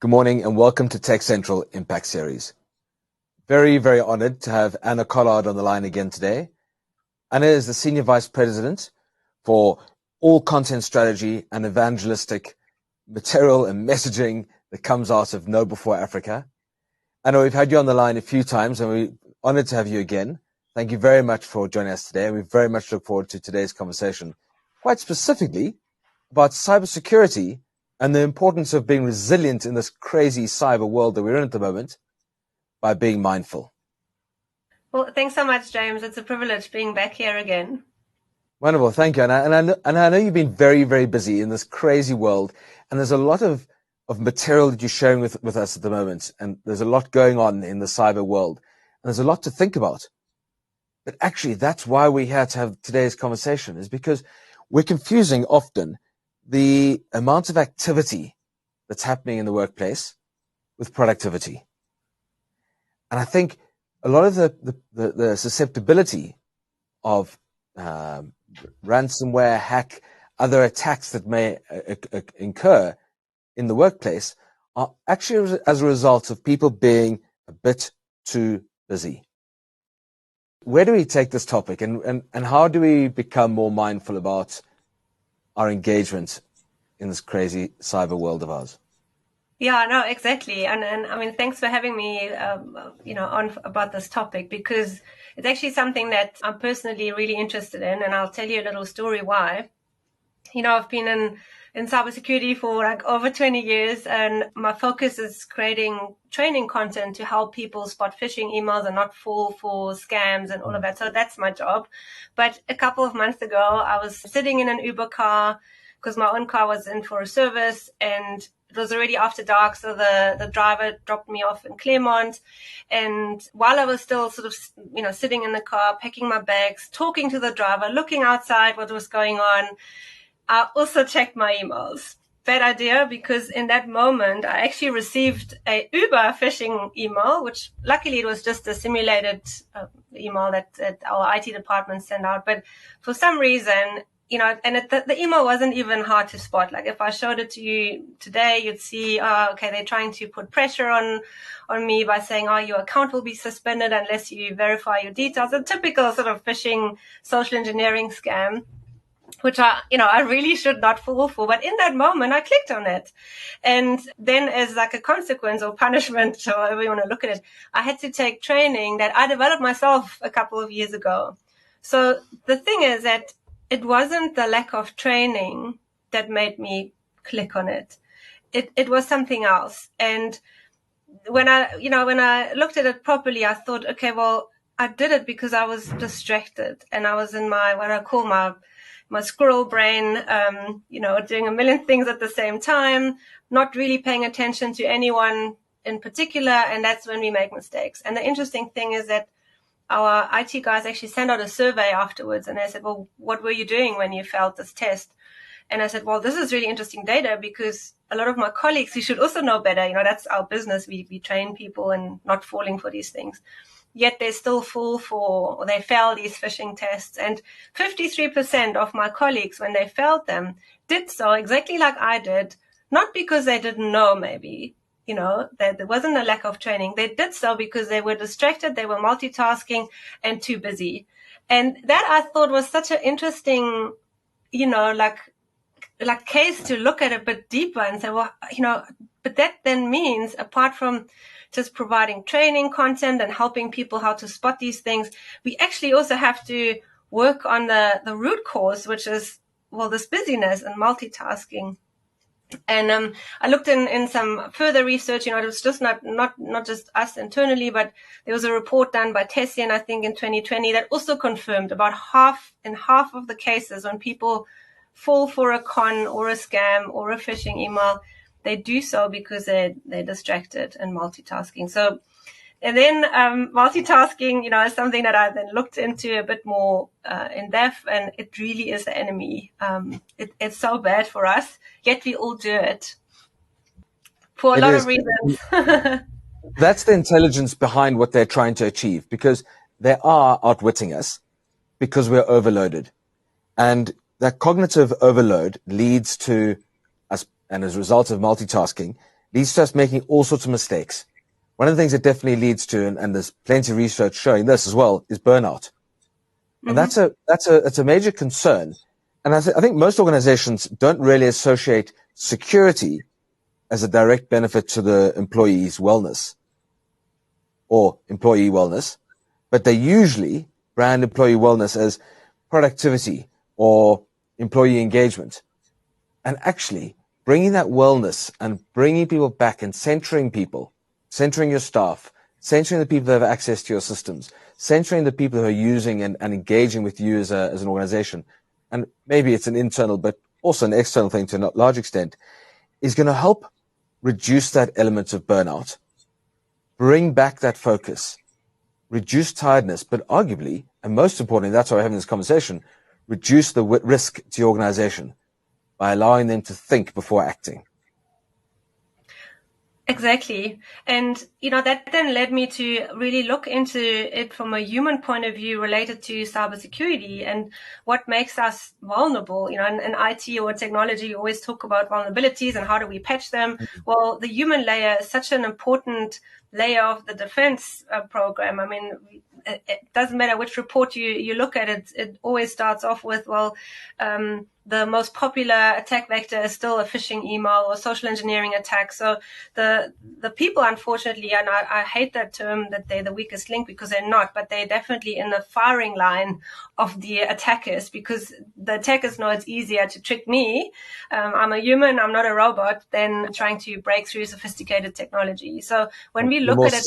Good morning and welcome to TechCentral Impact Series. Very, very honored to have Anna Collard on the line again today. Anna is the Senior Vice President for all content strategy and evangelistic material and messaging that comes out of KnowBe4 Africa. Anna, we've had you on the line a few times and we're honored to have you again. Thank you very much for joining us today. We very much look forward to today's conversation, quite specifically about cybersecurity and the importance of being resilient in this crazy cyber world that we're in at the moment by being mindful. Well, thanks so much, James. It's a privilege being back here again. Wonderful. Thank you. And I know you've been very, very busy in this crazy world, and there's a lot of material that you're sharing with us at the moment, and there's a lot going on in the cyber world, and there's a lot to think about. But actually, that's why we're here to have today's conversation, is because we're confusing often the amount of activity that's happening in the workplace with productivity. And I think a lot of the susceptibility of ransomware, hack, other attacks that may incur in the workplace are actually as a result of people being a bit too busy. Where do we take this topic and how do we become more mindful about our engagement in this crazy cyber world of ours? Yeah, no, exactly. And I mean, thanks for having me, on about this topic, because it's actually something that I'm personally really interested in. And I'll tell you a little story why. I've been in cybersecurity for like over 20 years, and my focus is creating training content to help people spot phishing emails and not fall for scams and all of that. So that's my job. But a couple of months ago, I was sitting in an Uber car because my own car was in for a service, and it was already after dark. So the driver dropped me off in Claremont. And while I was still sort of, sitting in the car, packing my bags, talking to the driver, looking outside what was going on, I also checked my emails. Bad idea, because in that moment, I actually received a Uber phishing email, which luckily it was just a simulated email that our IT department sent out. But for some reason, the email wasn't even hard to spot. Like if I showed it to you today, you'd see, they're trying to put pressure on me by saying, your account will be suspended unless you verify your details. A typical sort of phishing social engineering scam, which I really should not fall for. But in that moment, I clicked on it. And then as like a consequence or punishment, or however you want to look at it, I had to take training that I developed myself a couple of years ago. So the thing is that it wasn't the lack of training that made me click on it. It was something else. And when I looked at it properly, I thought, okay, well, I did it because I was distracted and I was in what I call my squirrel brain, doing a million things at the same time, not really paying attention to anyone in particular. And that's when we make mistakes. And the interesting thing is that our IT guys actually sent out a survey afterwards, and they said, well, what were you doing when you failed this test? And I said, well, this is really interesting data, because a lot of my colleagues who should also know better, that's our business. We train people and not falling for these things. Yet they still they fail these phishing tests. And 53% of my colleagues, when they failed them, did so exactly like I did, not because they didn't know maybe, there wasn't a lack of training. They did so because they were distracted, they were multitasking and too busy. And that I thought was such an interesting, like case to look at a bit deeper and say, well, but that then means, apart from just providing training content and helping people how to spot these things, we actually also have to work on the root cause, which is, well, this busyness and multitasking. And I looked in some further research. It was just not just us internally, but there was a report done by Tessian, I think, in 2020 that also confirmed about half of the cases when people fall for a con or a scam or a phishing email, they do so because they're distracted and multitasking. So, and then multitasking, is something that I then looked into a bit more in depth, and it really is the enemy. It's so bad for us, yet we all do it for a lot of reasons. That's the intelligence behind what they're trying to achieve, because they are outwitting us because we're overloaded. And that cognitive overload leads to us, and as a result of multitasking, leads to us making all sorts of mistakes. One of the things it definitely leads to, and there's plenty of research showing this as well, is burnout. And that's a major concern. And I think most organizations don't really associate security as a direct benefit to the employee's wellness or employee wellness, but they usually brand employee wellness as productivity or employee engagement. And actually, bringing that wellness and bringing people back and centering people, centering your staff, centering the people that have access to your systems, centering the people who are using and engaging with you as an organization, and maybe it's an internal but also an external thing to a large extent, is going to help reduce that element of burnout, bring back that focus, reduce tiredness, but arguably, and most importantly, that's why we're having this conversation, reduce the risk to your organization by allowing them to think before acting. Exactly. And, that then led me to really look into it from a human point of view related to cybersecurity and what makes us vulnerable. In IT or technology, you always talk about vulnerabilities and how do we patch them. Well, the human layer is such an important layer of the defense program. I mean, it doesn't matter which report you look at, it always starts off with, the most popular attack vector is still a phishing email or social engineering attack. So the people, unfortunately, and I hate that term that they're the weakest link, because they're not, but they're definitely in the firing line of the attackers, because the attackers know it's easier to trick me. I'm a human, I'm not a robot, than trying to break through sophisticated technology. So when we look at it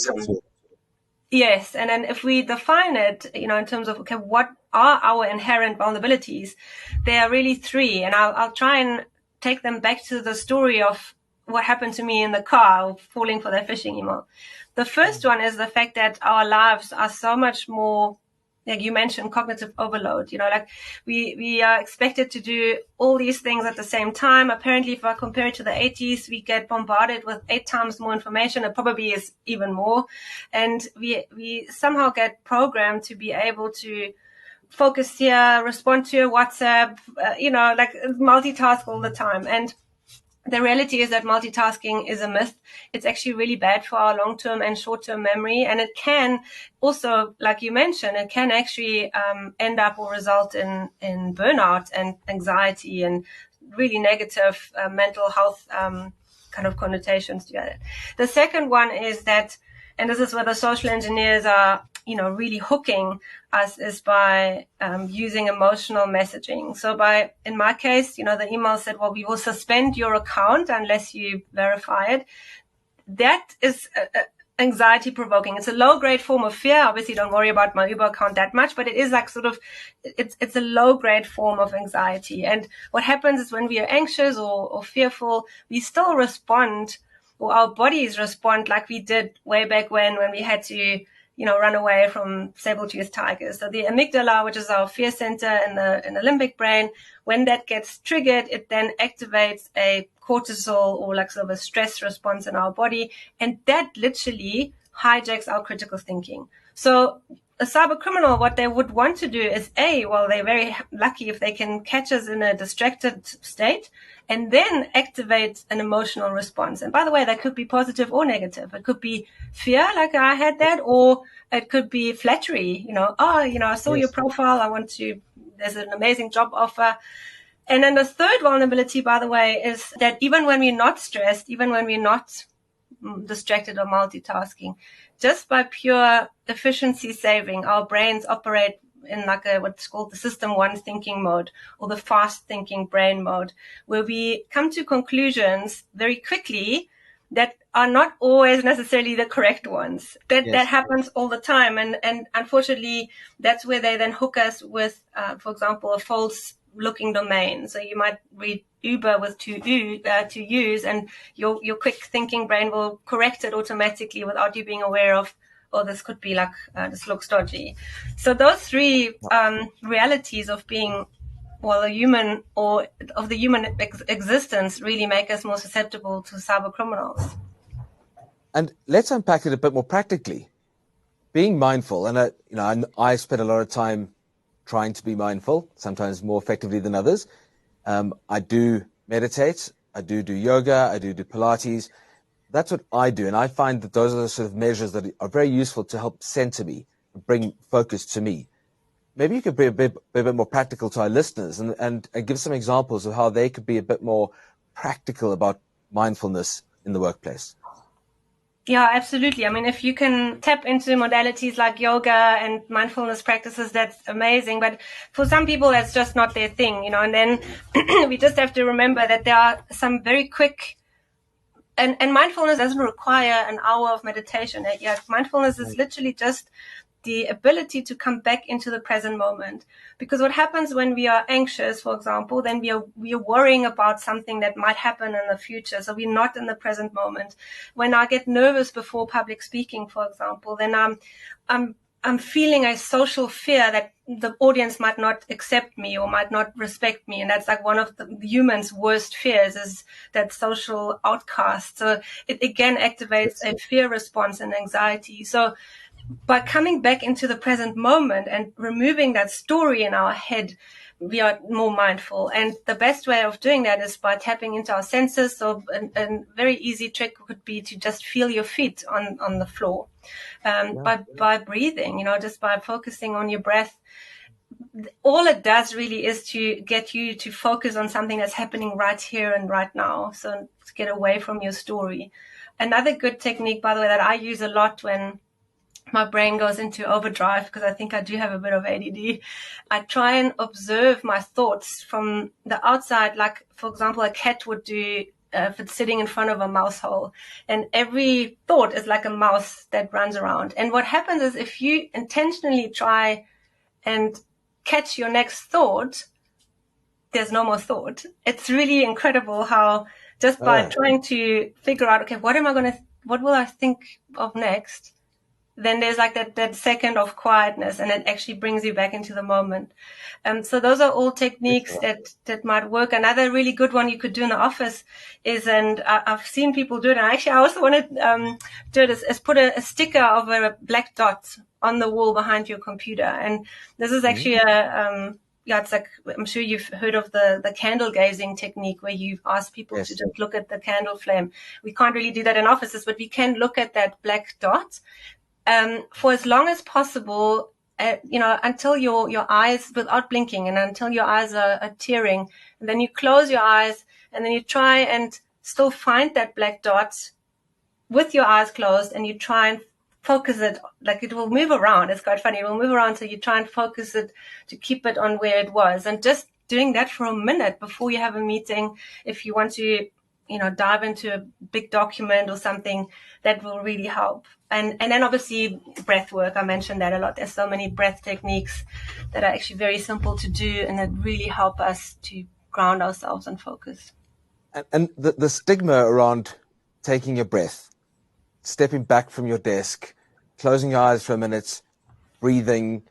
yes, and then if we define it, in terms of, okay, what are our inherent vulnerabilities? There are really three, and I'll try and take them back to the story of what happened to me in the car, falling for that phishing email. The first one is the fact that our lives are so much more, like you mentioned, cognitive overload. We are expected to do all these things at the same time. Apparently, if I compare it to the 80s, we get bombarded with 8 times more information. It probably is even more. And we somehow get programmed to be able to focus here, respond to your WhatsApp, multitask all the time. And the reality is that multitasking is a myth. It's actually really bad for our long-term and short-term memory. And it can also, like you mentioned, it can actually end up or result in burnout and anxiety and really negative mental health kind of connotations to it. The second one is that, and this is where the social engineers are, really hooking us, is by using emotional messaging. So in my case, the email said, well, we will suspend your account unless you verify it. That is anxiety provoking. It's a low grade form of fear. Obviously, don't worry about my Uber account that much, but it is like it's a low grade form of anxiety. And what happens is when we are anxious or fearful, we still respond, or our bodies respond like we did way back when we had to, run away from saber-toothed tigers. So the amygdala, which is our fear center in the limbic brain, when that gets triggered, it then activates a cortisol, or like sort of a stress response in our body. And that literally hijacks our critical thinking. So a cyber criminal, what they would want to do is they're very lucky if they can catch us in a distracted state and then activate an emotional response. And by the way, that could be positive or negative. It could be fear, like I had that, or it could be flattery. I saw your profile. There's an amazing job offer. And then the third vulnerability, by the way, is that even when we're not stressed, even when we're not distracted or multitasking, just by pure efficiency saving, our brains operate in what's called the system 1 thinking mode, or the fast thinking brain mode, where we come to conclusions very quickly that are not always necessarily the correct ones. That happens all the time. And unfortunately, that's where they then hook us with, for example, a false looking domain. So you might read Uber with to use, and your quick thinking brain will correct it automatically without you being aware of, this could be this looks dodgy. So those three realities of being, a human, or of the human existence, really make us more susceptible to cyber criminals. And let's unpack it a bit more practically. Being mindful, and I spend a lot of time trying to be mindful, sometimes more effectively than others. I do meditate, I do yoga, I do Pilates, That's what I do. And I find that those are the sort of measures that are very useful to help center me, bring focus to me. Maybe you could be a bit more practical to our listeners and give some examples of how they could be a bit more practical about mindfulness in the workplace. Yeah, absolutely. I mean, if you can tap into modalities like yoga and mindfulness practices, that's amazing. But for some people, that's just not their thing, you know, and then we just have to remember that there are some very quick, and mindfulness doesn't require an hour of meditation. Yeah, mindfulness is literally just the ability to come back into the present moment. Because what happens when we are anxious, for example, then we are worrying about something that might happen in the future. So we're not in the present moment. When I get nervous before public speaking, for example, then I'm feeling a social fear that the audience might not accept me or might not respect me. And that's like one of the human's worst fears, is that social outcast. So it again activates a fear response and anxiety. So by coming back into the present moment and removing that story in our head, we are more mindful. And the best way of doing that is by tapping into our senses. So a very easy trick would be to just feel your feet on the floor, by breathing, you know, just by focusing on your breath. All it does really is to get you to focus on something that's happening right here and right now. So to get away from your story. Another good technique, by the way, that I use a lot when my brain goes into overdrive, because I think I do have a bit of ADD. I try and observe my thoughts from the outside, like, for example, a cat would do if it's sitting in front of a mouse hole. And every thought is like a mouse that runs around. And what happens is, if you intentionally try and catch your next thought, there's no more thought. It's really incredible how just by trying to figure out, okay, what will I think of next? Then there's like that second of quietness, and it actually brings you back into the moment. So those are all techniques that might work. Another really good one you could do in the office is, and I've seen people do it, and actually I also want to do it, is put a sticker of a black dot on the wall behind your computer. And this is actually it's like, I'm sure you've heard of the candle gazing technique, where you ask people to just look at the candle flame. We can't really do that in offices, but we can look at that black dot for as long as possible, until your eyes, without blinking, and until your eyes are tearing. And then you close your eyes, and then you try and still find that black dot with your eyes closed, and you try and focus it. Like, it will move around. It's quite funny. It will move around, so you try and focus it to keep it on where it was. And just doing that for a minute before you have a meeting, if you want to, dive into a big document or something, that will really help. And then obviously breath work. I mentioned that a lot. There's so many breath techniques that are actually very simple to do, and that really help us to ground ourselves and focus. And the stigma around taking a breath, stepping back from your desk, closing your eyes for a minute, breathing,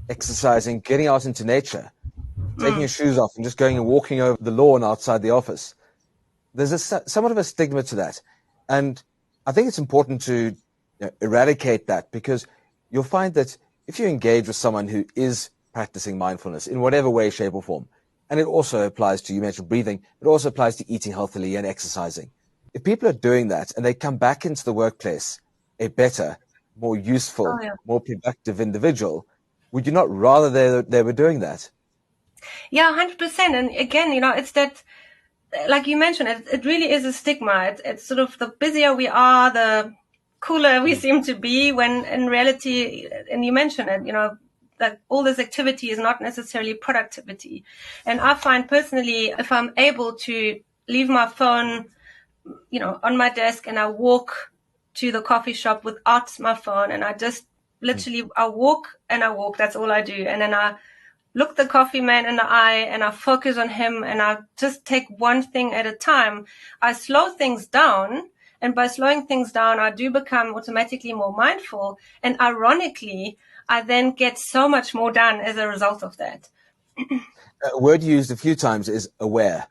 exercising, getting out into nature, taking your shoes off and just going and walking over the lawn outside the office. There's somewhat of a stigma to that. And I think it's important to eradicate that, because you'll find that if you engage with someone who is practicing mindfulness in whatever way, shape or form, and it also applies to, you mentioned breathing, it also applies to eating healthily and exercising. If people are doing that and they come back into the workplace a better, more useful, more productive individual, would you not rather they were doing that? Yeah, 100%. And again, it's that, like you mentioned, it really is a stigma. It's sort of, the busier we are, the cooler we seem to be, when in reality, and you mentioned it, that all this activity is not necessarily productivity. And I find personally, if I'm able to leave my phone, on my desk, and I walk to the coffee shop without my phone, and I just literally, I walk, that's all I do. And then I look the coffee man in the eye, and I focus on him, and I just take one thing at a time. I slow things down. And by slowing things down, I do become automatically more mindful. And ironically, I then get so much more done as a result of that. A word used a few times is aware.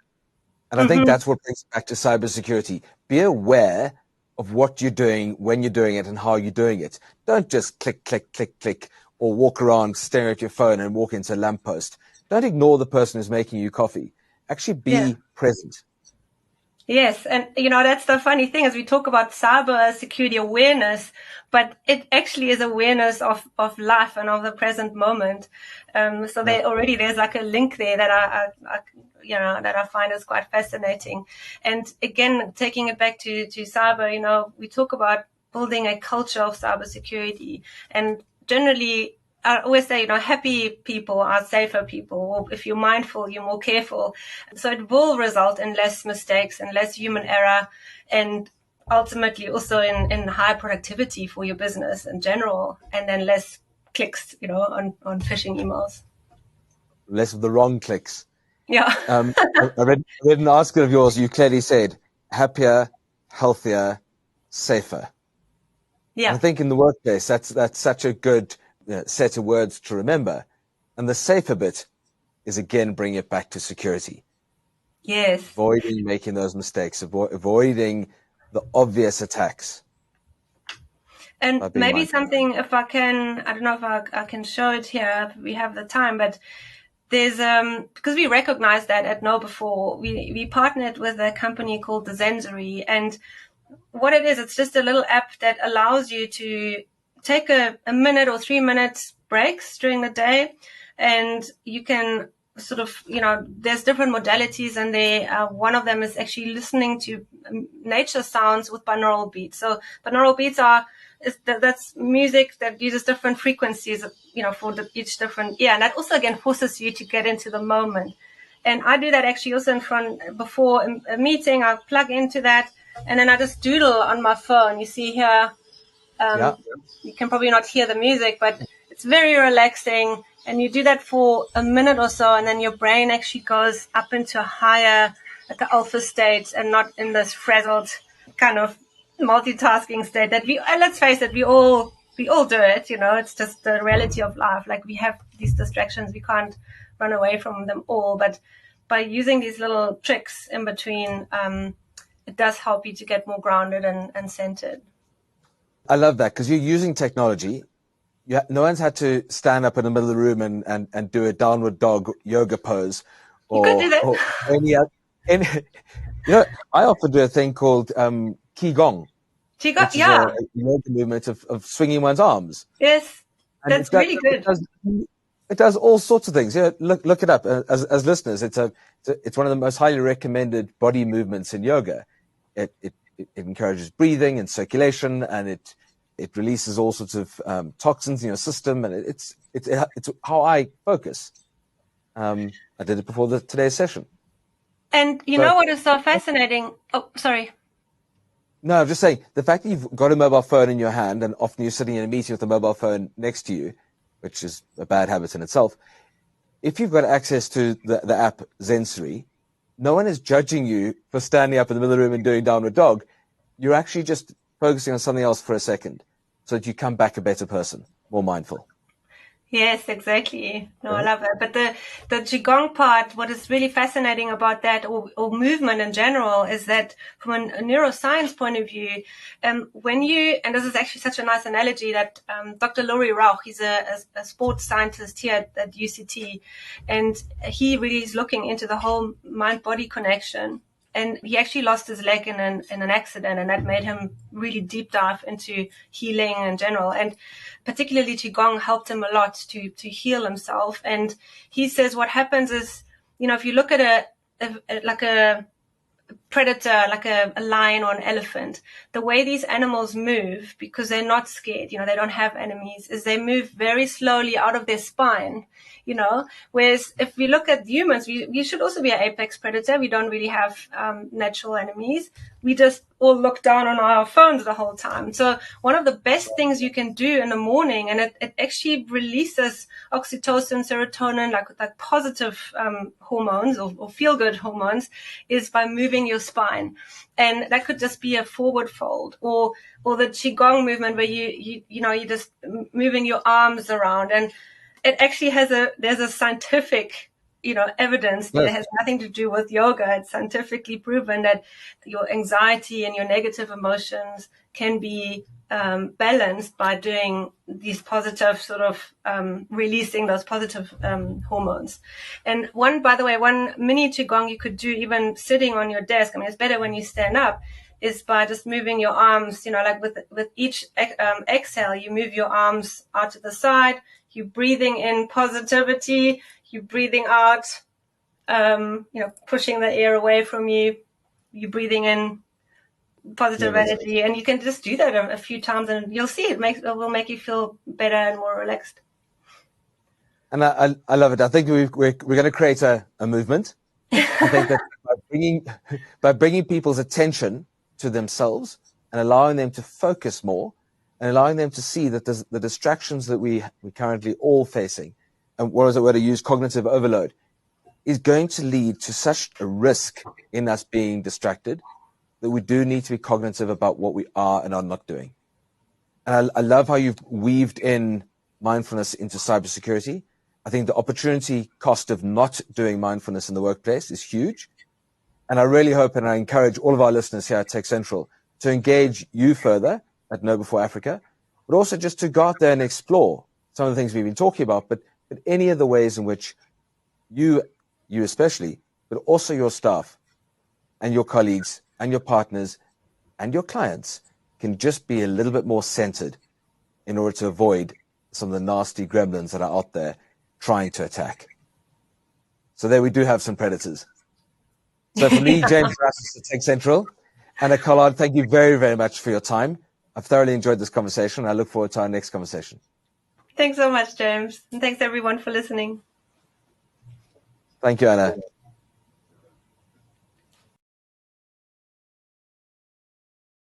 And I think that's what brings it back to cybersecurity. Be aware of what you're doing, when you're doing it, and how you're doing it. Don't just click, click, click, click, or walk around staring at your phone and walk into a lamppost. Don't ignore the person who's making you coffee. Actually be present. Yes, and that's the funny thing, as we talk about cyber security awareness, but it actually is awareness of life and of the present moment. So there's like a link there that that I find is quite fascinating. And again, taking it back to cyber, we talk about building a culture of cybersecurity, and generally I always say, happy people are safer people. Or if you're mindful, you're more careful. So it will result in less mistakes and less human error, and ultimately also in higher productivity for your business in general, and then less clicks, on phishing emails. Less of the wrong clicks. Yeah. I read an article of yours. You clearly said happier, healthier, safer. Yeah. And I think in the workplace, that's such a good set of words to remember. And the safer bit is, again, bring it back to security. Yes. Avoiding making those mistakes, avoiding the obvious attacks. And maybe something, if I can, I don't know if I can show it here, if we have the time, but there's, because we recognize that at KnowBe4, we partnered with a company called the Zensory, and what it is, it's just a little app that allows you to take a minute or 3 minutes breaks during the day, and you can sort of, there's different modalities, and one of them is actually listening to nature sounds with binaural beats. So binaural beats that's music that uses different frequencies, for each different ear, and that also again forces you to get into the moment. And I do that actually also before a meeting. I'll plug into that, and then I just doodle on my phone. You see here, you can probably not hear the music, but it's very relaxing. And you do that for a minute or so, and then your brain actually goes up into a higher, like an alpha state, and not in this frazzled kind of multitasking state that let's face it, we all do it. It's just the reality of life. Like, we have these distractions, we can't run away from them all, but by using these little tricks in between, it does help you to get more grounded and centered. I love that, because you're using technology. No one's had to stand up in the middle of the room and do a downward dog yoga pose, You could do that. or any other. I often do a thing called qigong. Which is a yoga movement of swinging one's arms. Yes, and that's really good. It does all sorts of things. Look it up as listeners. It's one of the most highly recommended body movements in yoga. It encourages breathing and circulation, and it releases all sorts of toxins in your system, and it's how I focus. I did it before today's session. And know what is so fascinating? Oh, sorry. No, I'm just saying, the fact that you've got a mobile phone in your hand, and often you're sitting in a meeting with a mobile phone next to you, which is a bad habit in itself. If you've got access to the app Zensory, no one is judging you for standing up in the middle of the room and doing downward dog. You're actually just focusing on something else for a second, so that you come back a better person, more mindful. Yes, exactly. No, I love that. But the Qigong part, what is really fascinating about that, or movement in general, is that from a neuroscience point of view, and this is actually such a nice analogy that Dr. Laurie Rauch, he's a sports scientist here at UCT, and he really is looking into the whole mind-body connection. And he actually lost his leg in an accident, and that made him really deep dive into healing in general. And particularly Qigong helped him a lot to heal himself. And he says what happens is, if you look at a predator, like a lion or an elephant, the way these animals move, because they're not scared, they don't have enemies, is they move very slowly out of their spine. Whereas if we look at humans, we should also be an apex predator. We don't really have natural enemies. We just all look down on our phones the whole time. So one of the best things you can do in the morning, and it actually releases oxytocin, serotonin, like positive hormones or feel-good hormones, is by moving your spine. And that could just be a forward fold, or the Qigong movement where you're just moving your arms around. And it actually there's a scientific evidence that it has nothing to do with yoga. It's scientifically proven that your anxiety and your negative emotions can be balanced by doing these positive sort of releasing those positive hormones. And by the way, one mini qigong you could do even sitting on your desk. I mean, it's better when you stand up. Is by just moving your arms, like with each exhale, you move your arms out to the side. You're breathing in positivity. You're breathing out, pushing the air away from you. You're breathing in positive energy, and you can just do that a few times, and you'll see it will make you feel better and more relaxed. And I love it. I think we're going to create a movement. I think that by bringing people's attention to themselves and allowing them to focus more and allowing them to see that the distractions that we're currently all facing, and what is it word to use, cognitive overload, is going to lead to such a risk in us being distracted that we do need to be cognitive about what we are and are not doing. And I love how you've weaved in mindfulness into cybersecurity. I think the opportunity cost of not doing mindfulness in the workplace is huge. And I really hope, and I encourage all of our listeners here at TechCentral to engage you further at KnowBe4 Africa, but also just to go out there and explore some of the things we've been talking about, but any of the ways in which you especially, but also your staff and your colleagues and your partners and your clients can just be a little bit more centered in order to avoid some of the nasty gremlins that are out there trying to attack. So there we do have some predators. So for me, James Rasmus at TechCentral, Anna Collard, thank you very, very much for your time. I've thoroughly enjoyed this conversation. I look forward to our next conversation. Thanks so much, James. And thanks everyone for listening. Thank you, Anna.